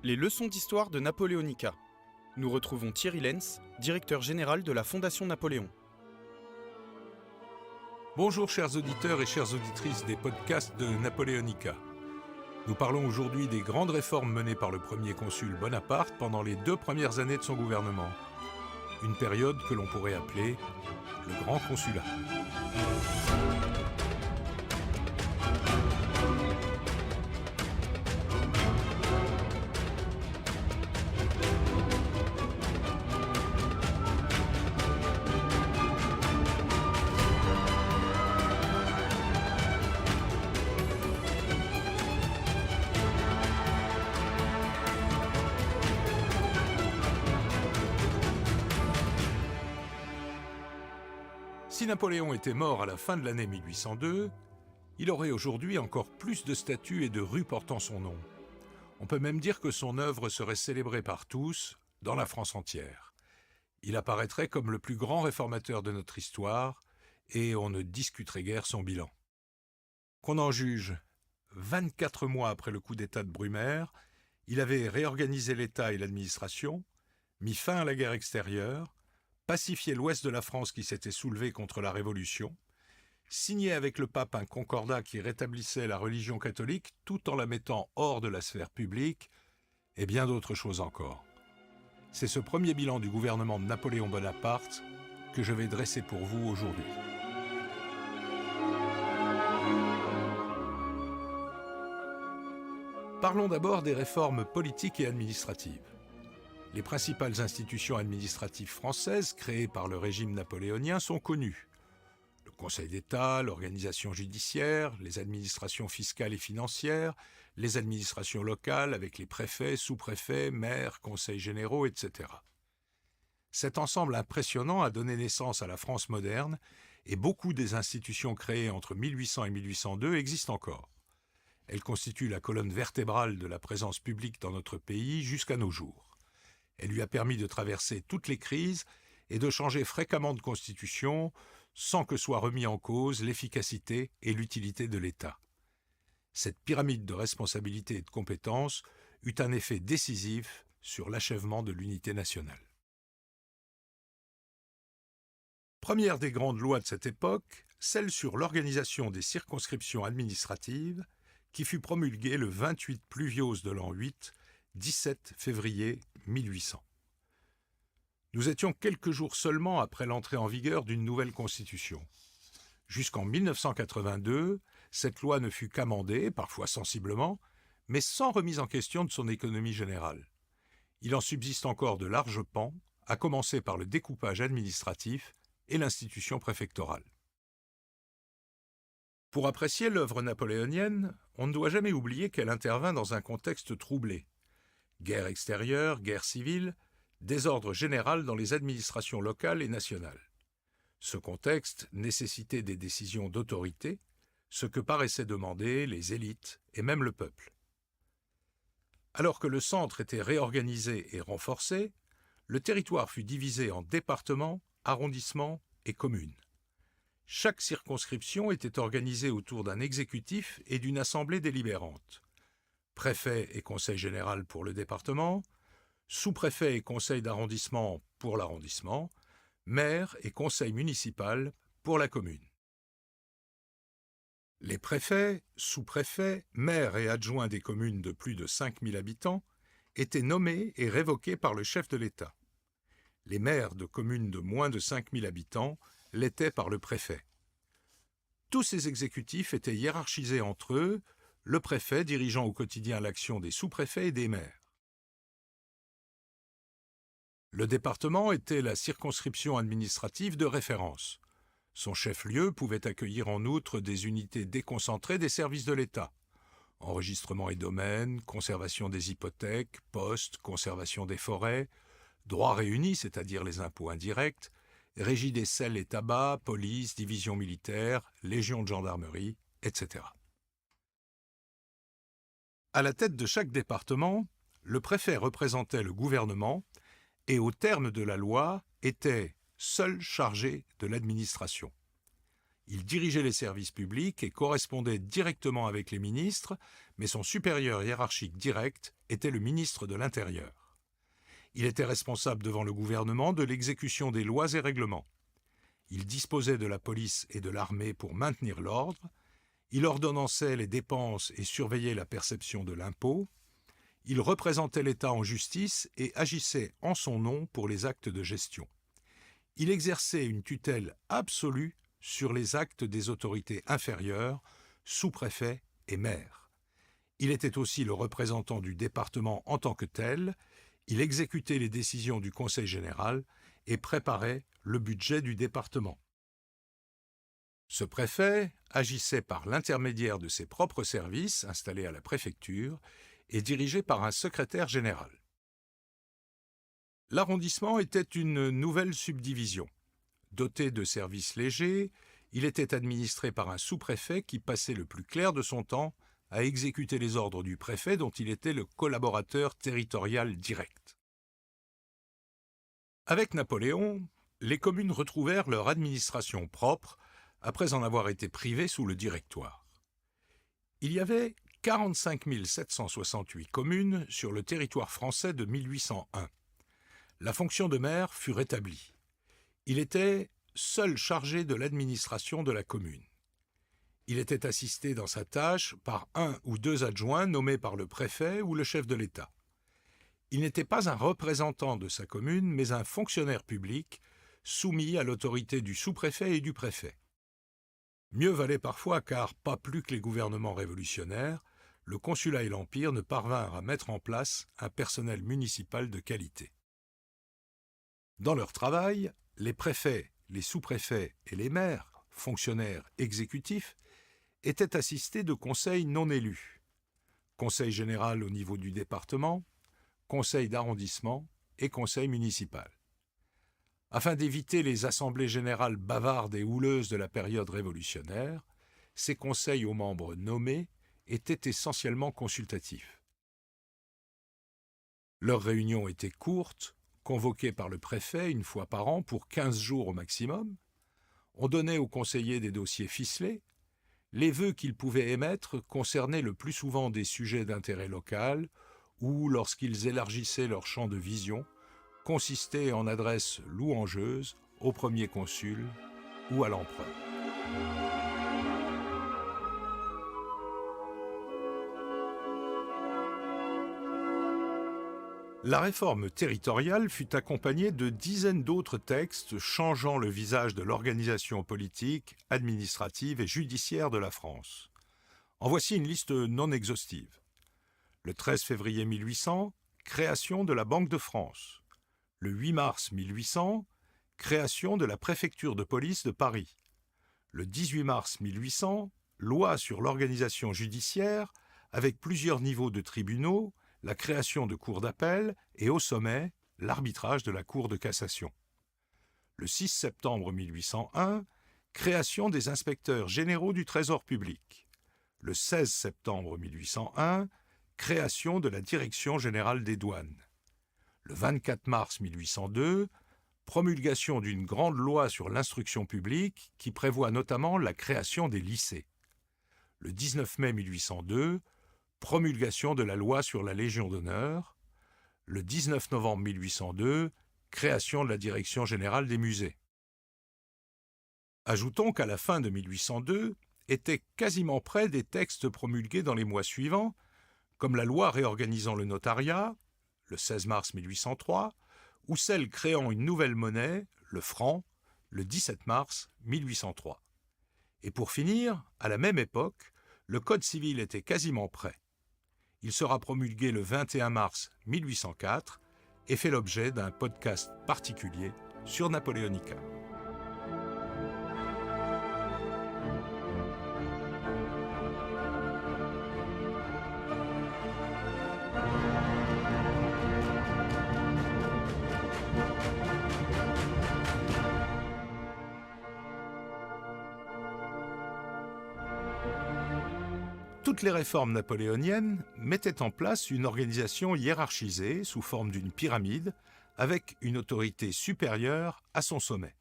Les leçons d'histoire de Napoléonica. Nous retrouvons Thierry Lenz, directeur général de la Fondation Napoléon. Bonjour chers auditeurs et chères auditrices des podcasts de Napoléonica. Nous parlons aujourd'hui des grandes réformes menées par le premier consul Bonaparte pendant les 2 premières années de son gouvernement. Une période que l'on pourrait appeler le Grand Consulat. Si Napoléon était mort à la fin de l'année 1802, il aurait aujourd'hui encore plus de statues et de rues portant son nom. On peut même dire que son œuvre serait célébrée par tous, dans la France entière. Il apparaîtrait comme le plus grand réformateur de notre histoire, et on ne discuterait guère son bilan. Qu'on en juge, 24 mois après le coup d'État de Brumaire, il avait réorganisé l'État et l'administration, mis fin à la guerre extérieure, pacifié l'ouest de la France qui s'était soulevé contre la Révolution, signé avec le pape un concordat qui rétablissait la religion catholique tout en la mettant hors de la sphère publique, et bien d'autres choses encore. C'est ce premier bilan du gouvernement de Napoléon Bonaparte que je vais dresser pour vous aujourd'hui. Parlons d'abord des réformes politiques et administratives. Les principales institutions administratives françaises créées par le régime napoléonien sont connues. Le Conseil d'État, l'organisation judiciaire, les administrations fiscales et financières, les administrations locales avec les préfets, sous-préfets, maires, conseils généraux, etc. Cet ensemble impressionnant a donné naissance à la France moderne et beaucoup des institutions créées entre 1800 et 1802 existent encore. Elles constituent la colonne vertébrale de la présence publique dans notre pays jusqu'à nos jours. Elle lui a permis de traverser toutes les crises et de changer fréquemment de constitution sans que soit remis en cause l'efficacité et l'utilité de l'État. Cette pyramide de responsabilités et de compétences eut un effet décisif sur l'achèvement de l'unité nationale. Première des grandes lois de cette époque, celle sur l'organisation des circonscriptions administratives, qui fut promulguée le 28 Pluviose de l'an 8, 17 février 1800. Nous étions quelques jours seulement après l'entrée en vigueur d'une nouvelle constitution. Jusqu'en 1982, cette loi ne fut qu'amendée, parfois sensiblement, mais sans remise en question de son économie générale. Il en subsiste encore de larges pans, à commencer par le découpage administratif et l'institution préfectorale. Pour apprécier l'œuvre napoléonienne, on ne doit jamais oublier qu'elle intervint dans un contexte troublé. Guerre extérieure, guerre civile, désordre général dans les administrations locales et nationales. Ce contexte nécessitait des décisions d'autorité, ce que paraissaient demander les élites et même le peuple. Alors que le centre était réorganisé et renforcé, le territoire fut divisé en départements, arrondissements et communes. Chaque circonscription était organisée autour d'un exécutif et d'une assemblée délibérante. Préfet et conseil général pour le département, sous-préfet et conseil d'arrondissement pour l'arrondissement, maire et conseil municipal pour la commune. Les préfets, sous-préfets, maires et adjoints des communes de plus de 5000 habitants étaient nommés et révoqués par le chef de l'État. Les maires de communes de moins de 5000 habitants l'étaient par le préfet. Tous ces exécutifs étaient hiérarchisés entre eux, le préfet dirigeant au quotidien l'action des sous-préfets et des maires. Le département était la circonscription administrative de référence. Son chef-lieu pouvait accueillir en outre des unités déconcentrées des services de l'État. Enregistrement et domaines, conservation des hypothèques, postes, conservation des forêts, droits réunis, c'est-à-dire les impôts indirects, régie des sels et tabacs, police, division militaire, légion de gendarmerie, etc. À la tête de chaque département, le préfet représentait le gouvernement et, au terme de la loi, était seul chargé de l'administration. Il dirigeait les services publics et correspondait directement avec les ministres, mais son supérieur hiérarchique direct était le ministre de l'Intérieur. Il était responsable devant le gouvernement de l'exécution des lois et règlements. Il disposait de la police et de l'armée pour maintenir l'ordre. Il ordonnançait les dépenses et surveillait la perception de l'impôt. Il représentait l'État en justice et agissait en son nom pour les actes de gestion. Il exerçait une tutelle absolue sur les actes des autorités inférieures, sous-préfets et maires. Il était aussi le représentant du département en tant que tel. Il exécutait les décisions du Conseil général et préparait le budget du département. Ce préfet agissait par l'intermédiaire de ses propres services installés à la préfecture et dirigé par un secrétaire général. L'arrondissement était une nouvelle subdivision. Doté de services légers, il était administré par un sous-préfet qui passait le plus clair de son temps à exécuter les ordres du préfet dont il était le collaborateur territorial direct. Avec Napoléon, les communes retrouvèrent leur administration propre après en avoir été privées sous le Directoire. Il y avait 45 768 communes sur le territoire français de 1801. La fonction de maire fut rétablie. Il était seul chargé de l'administration de la commune. Il était assisté dans sa tâche par 1 ou 2 adjoints nommés par le préfet ou le chef de l'État. Il n'était pas un représentant de sa commune, mais un fonctionnaire public soumis à l'autorité du sous-préfet et du préfet. Mieux valait parfois car, pas plus que les gouvernements révolutionnaires, le consulat et l'Empire ne parvinrent à mettre en place un personnel municipal de qualité. Dans leur travail, les préfets, les sous-préfets et les maires, fonctionnaires exécutifs, étaient assistés de conseils non élus, conseil général au niveau du département, conseil d'arrondissement et conseil municipal. Afin d'éviter les assemblées générales bavardes et houleuses de la période révolutionnaire, ces conseils aux membres nommés étaient essentiellement consultatifs. Leurs réunions étaient courtes, convoquées par le préfet une fois par an pour 15 jours au maximum. On donnait aux conseillers des dossiers ficelés. Les vœux qu'ils pouvaient émettre concernaient le plus souvent des sujets d'intérêt local ou, lorsqu'ils élargissaient leur champ de vision, consistaient en adresses louangeuses au premier consul ou à l'empereur. La réforme territoriale fut accompagnée de dizaines d'autres textes changeant le visage de l'organisation politique, administrative et judiciaire de la France. En voici une liste non exhaustive. Le 13 février 1800, création de la Banque de France. Le 8 mars 1800, création de la préfecture de police de Paris. Le 18 mars 1800, loi sur l'organisation judiciaire avec plusieurs niveaux de tribunaux, la création de cours d'appel et, au sommet, l'arbitrage de la Cour de cassation. Le 6 septembre 1801, création des inspecteurs généraux du Trésor public. Le 16 septembre 1801, création de la Direction générale des douanes. Le 24 mars 1802, promulgation d'une grande loi sur l'instruction publique qui prévoit notamment la création des lycées. Le 19 mai 1802, promulgation de la loi sur la Légion d'honneur. Le 19 novembre 1802, création de la Direction générale des musées. Ajoutons qu'à la fin de 1802, étaient quasiment prêts des textes promulgués dans les mois suivants, comme la loi réorganisant le notariat, le 16 mars 1803, ou celle créant une nouvelle monnaie, le franc, le 17 mars 1803. Et pour finir, à la même époque, le Code civil était quasiment prêt. Il sera promulgué le 21 mars 1804 et fait l'objet d'un podcast particulier sur Napoleonica. Toutes les réformes napoléoniennes mettaient en place une organisation hiérarchisée sous forme d'une pyramide avec une autorité supérieure à son sommet.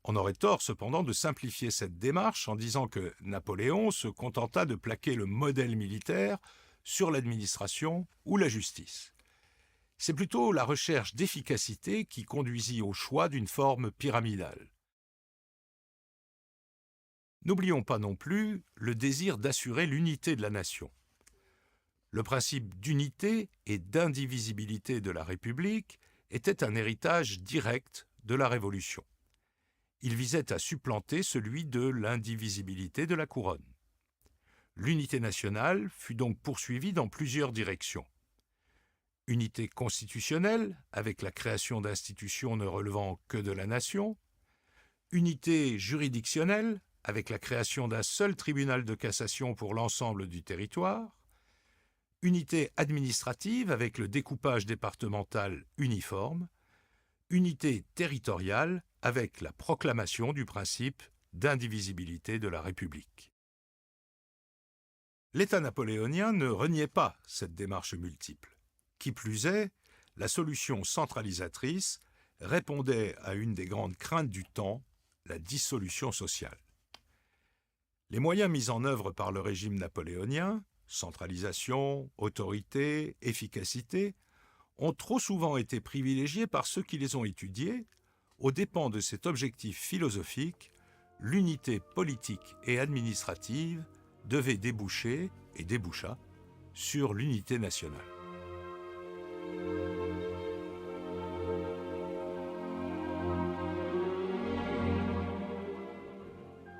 On aurait tort cependant de simplifier cette démarche en disant que Napoléon se contenta de plaquer le modèle militaire sur l'administration ou la justice. C'est plutôt la recherche d'efficacité qui conduisit au choix d'une forme pyramidale. N'oublions pas non plus le désir d'assurer l'unité de la nation. Le principe d'unité et d'indivisibilité de la République était un héritage direct de la Révolution. Il visait à supplanter celui de l'indivisibilité de la couronne. L'unité nationale fut donc poursuivie dans plusieurs directions. Unité constitutionnelle, avec la création d'institutions ne relevant que de la nation. Unité juridictionnelle, avec la création d'un seul tribunal de cassation pour l'ensemble du territoire. Unité administrative, avec le découpage départemental uniforme. Unité territoriale, avec la proclamation du principe d'indivisibilité de la République. L'État napoléonien ne reniait pas cette démarche multiple. Qui plus est, la solution centralisatrice répondait à une des grandes craintes du temps, la dissolution sociale. Les moyens mis en œuvre par le régime napoléonien, centralisation, autorité, efficacité, ont trop souvent été privilégiés par ceux qui les ont étudiés, aux dépens de cet objectif philosophique, l'unité politique et administrative devait déboucher, et déboucha, sur l'unité nationale.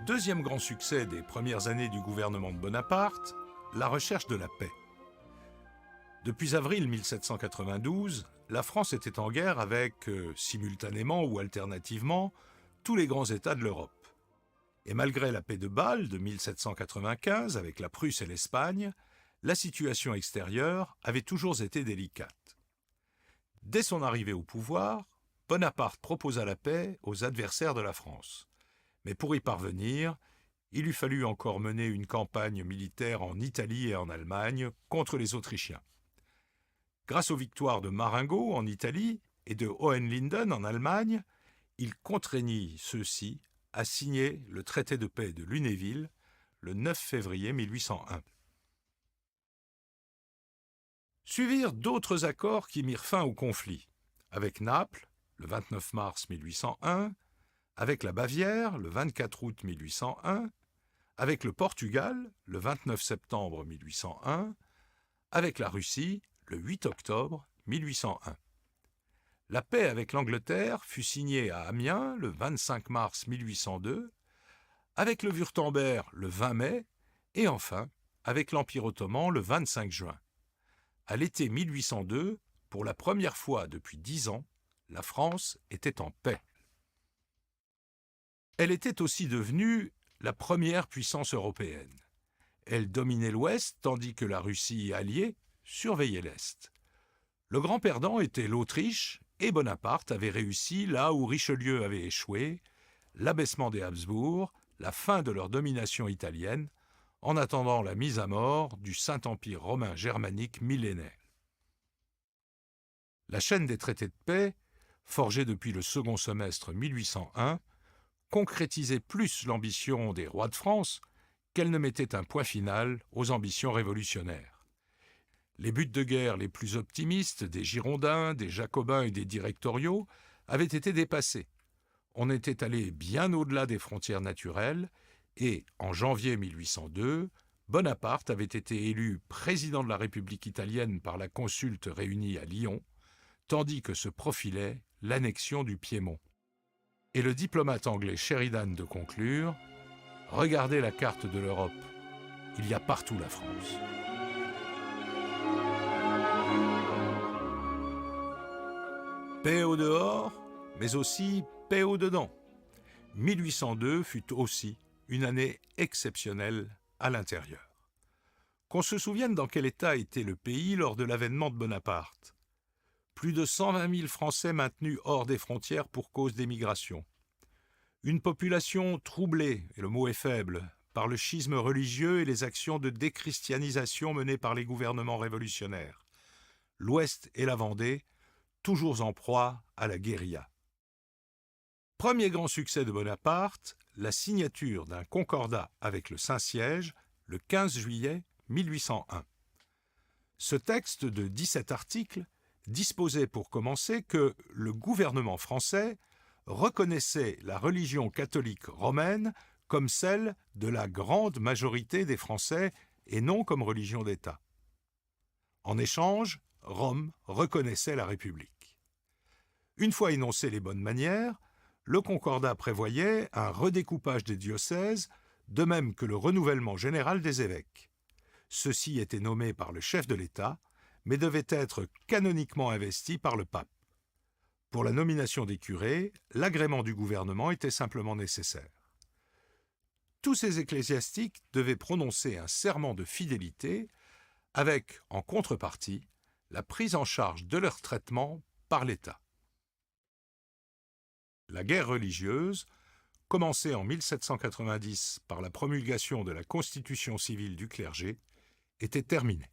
Deuxième grand succès des premières années du gouvernement de Bonaparte, la recherche de la paix. Depuis avril 1792, la France était en guerre avec, simultanément ou alternativement, tous les grands États de l'Europe. Et malgré la paix de Bâle de 1795 avec la Prusse et l'Espagne, la situation extérieure avait toujours été délicate. Dès son arrivée au pouvoir, Bonaparte proposa la paix aux adversaires de la France. Mais pour y parvenir, il eût fallu encore mener une campagne militaire en Italie et en Allemagne contre les Autrichiens. Grâce aux victoires de Marengo en Italie et de Hohenlinden en Allemagne, il contraignit ceux-ci à signer le traité de paix de Lunéville le 9 février 1801. Suivirent d'autres accords qui mirent fin au conflit, avec Naples, le 29 mars 1801, avec la Bavière, le 24 août 1801, avec le Portugal, le 29 septembre 1801, avec la Russie, le 8 octobre 1801. La paix avec l'Angleterre fut signée à Amiens le 25 mars 1802, avec le Wurtemberg le 20 mai et enfin avec l'Empire ottoman le 25 juin. À l'été 1802, pour la première fois depuis 10 ans, la France était en paix. Elle était aussi devenue la première puissance européenne. Elle dominait l'Ouest tandis que la Russie alliée surveillait l'Est. Le grand perdant était l'Autriche et Bonaparte avait réussi là où Richelieu avait échoué, l'abaissement des Habsbourg, la fin de leur domination italienne, en attendant la mise à mort du Saint-Empire romain germanique millénaire. La chaîne des traités de paix, forgée depuis le second semestre 1801, concrétisait plus l'ambition des rois de France qu'elle ne mettait un point final aux ambitions révolutionnaires. Les buts de guerre les plus optimistes des Girondins, des Jacobins et des Directoriaux avaient été dépassés. On était allé bien au-delà des frontières naturelles et, en janvier 1802, Bonaparte avait été élu président de la République italienne par la consulte réunie à Lyon, tandis que se profilait l'annexion du Piémont. Et le diplomate anglais Sheridan de conclure « Regardez la carte de l'Europe, il y a partout la France ». Paix au dehors, mais aussi paix au dedans. 1802 fut aussi une année exceptionnelle à l'intérieur. Qu'on se souvienne dans quel état était le pays lors de l'avènement de Bonaparte. Plus de 120 000 Français maintenus hors des frontières pour cause d'émigration. Une population troublée, et le mot est faible, par le schisme religieux et les actions de déchristianisation menées par les gouvernements révolutionnaires. L'Ouest et la Vendée, toujours en proie à la guérilla. Premier grand succès de Bonaparte, la signature d'un concordat avec le Saint-Siège le 15 juillet 1801. Ce texte de 17 articles disposait pour commencer que le gouvernement français reconnaissait la religion catholique romaine comme celle de la grande majorité des Français et non comme religion d'État. En échange, Rome reconnaissait la République. Une fois énoncées les bonnes manières, le concordat prévoyait un redécoupage des diocèses, de même que le renouvellement général des évêques. Ceux-ci étaient nommés par le chef de l'État, mais devaient être canoniquement investis par le pape. Pour la nomination des curés, l'agrément du gouvernement était simplement nécessaire. Tous ces ecclésiastiques devaient prononcer un serment de fidélité, avec, en contrepartie, la prise en charge de leur traitement par l'État. La guerre religieuse, commencée en 1790 par la promulgation de la Constitution civile du clergé, était terminée.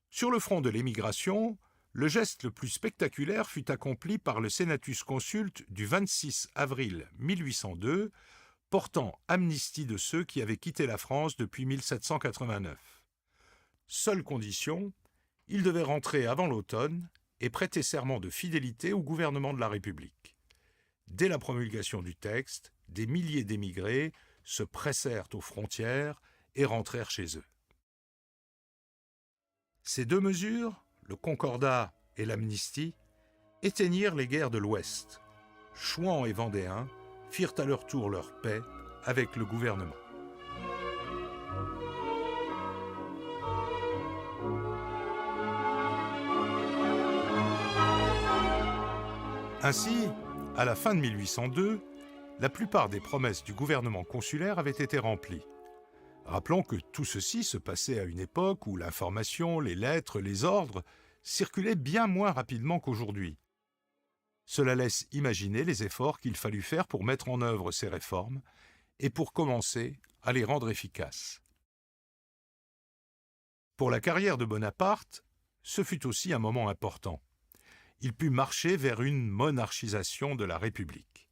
Sur le front de l'émigration, le geste le plus spectaculaire fut accompli par le Senatus Consulte du 26 avril 1802, portant amnistie de ceux qui avaient quitté la France depuis 1789. Seule condition, ils devaient rentrer avant l'automne et prêter serment de fidélité au gouvernement de la République. Dès la promulgation du texte, des milliers d'émigrés se pressèrent aux frontières et rentrèrent chez eux. Ces deux mesures, le concordat et l'amnistie, éteignirent les guerres de l'Ouest. Chouans et Vendéens firent à leur tour leur paix avec le gouvernement. Ainsi, à la fin de 1802, la plupart des promesses du gouvernement consulaire avaient été remplies. Rappelons que tout ceci se passait à une époque où l'information, les lettres, les ordres circulaient bien moins rapidement qu'aujourd'hui. Cela laisse imaginer les efforts qu'il fallut faire pour mettre en œuvre ces réformes et pour commencer à les rendre efficaces. Pour la carrière de Bonaparte, ce fut aussi un moment important. Il put marcher vers une monarchisation de la République.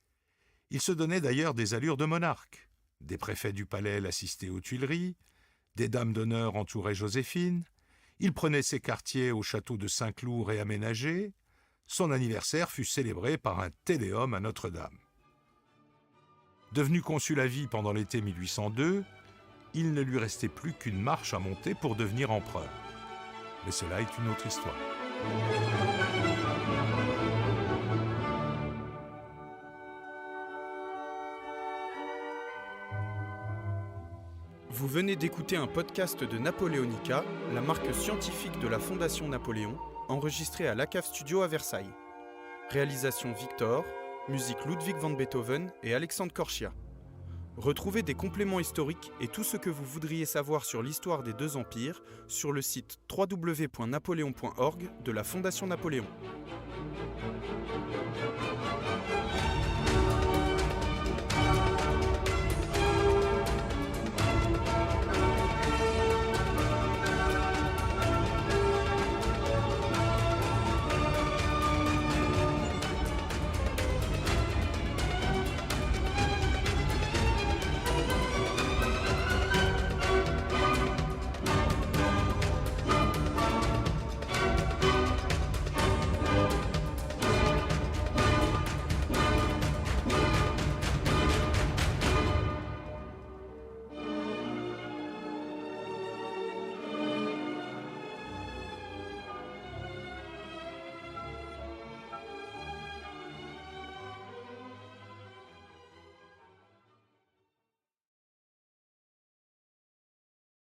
Il se donnait d'ailleurs des allures de monarque. Des préfets du palais l'assistaient aux Tuileries, des dames d'honneur entouraient Joséphine, il prenait ses quartiers au château de Saint-Cloud réaménagé, son anniversaire fut célébré par un tédéum à Notre-Dame. Devenu consul à vie pendant l'été 1802, il ne lui restait plus qu'une marche à monter pour devenir empereur. Mais cela est une autre histoire. Vous venez d'écouter un podcast de Napoléonica, la marque scientifique de la Fondation Napoléon, enregistré à l'ACAV Studio à Versailles. Réalisation Victor, musique Ludwig van Beethoven et Alexandre Korchia. Retrouvez des compléments historiques et tout ce que vous voudriez savoir sur l'histoire des deux empires sur le site www.napoleon.org de la Fondation Napoléon.